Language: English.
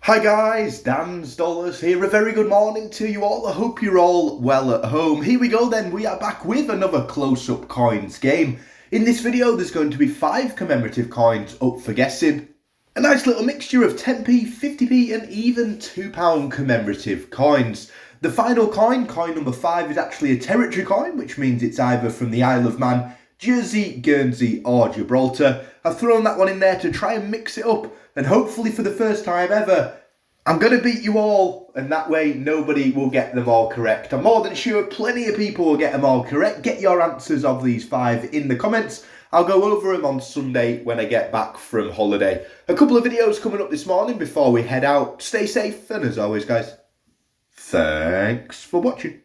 Hi guys, Dan's Dollars here. A very good morning to you all. I hope you're all well at home. Here we go then, we are back with another close-up coins game. In this video there's going to be 5 commemorative coins up for guessing. A nice little mixture of 10p, 50p and even £2 commemorative coins. The final coin, coin number 5, is actually a territory coin, which means it's either from the Isle of Man, Jersey, Guernsey or Gibraltar. I've thrown that one in there to try and mix it up, and hopefully for the first time ever, I'm going to beat you all, and that way nobody will get them all correct. I'm more than sure plenty of people will get them all correct. Get your answers of these 5 in the comments. I'll go over them on Sunday when I get back from holiday. A couple of videos coming up this morning before we head out. Stay safe, and as always guys, thanks for watching.